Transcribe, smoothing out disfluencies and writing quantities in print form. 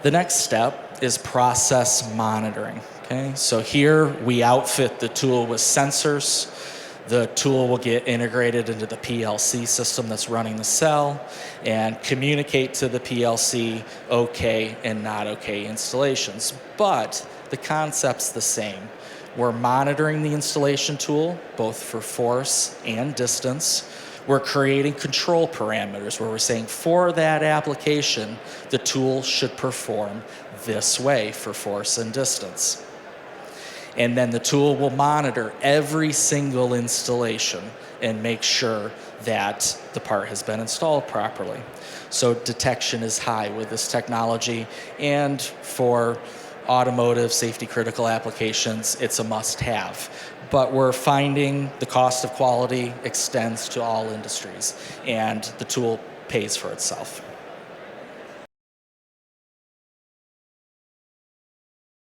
The next step is process monitoring. Okay, so here we outfit the tool with sensors. The tool will get integrated into the PLC system that's running the cell and communicate to the PLC okay and not okay installations. But the concept's the same. We're monitoring the installation tool, both for force and distance. We're creating control parameters where we're saying for that application, the tool should perform this way for force and distance. And then the tool will monitor every single installation and make sure that the part has been installed properly. So detection is high with this technology, and for automotive safety critical applications, it's a must-have. But we're finding the cost of quality extends to all industries, and the tool pays for itself.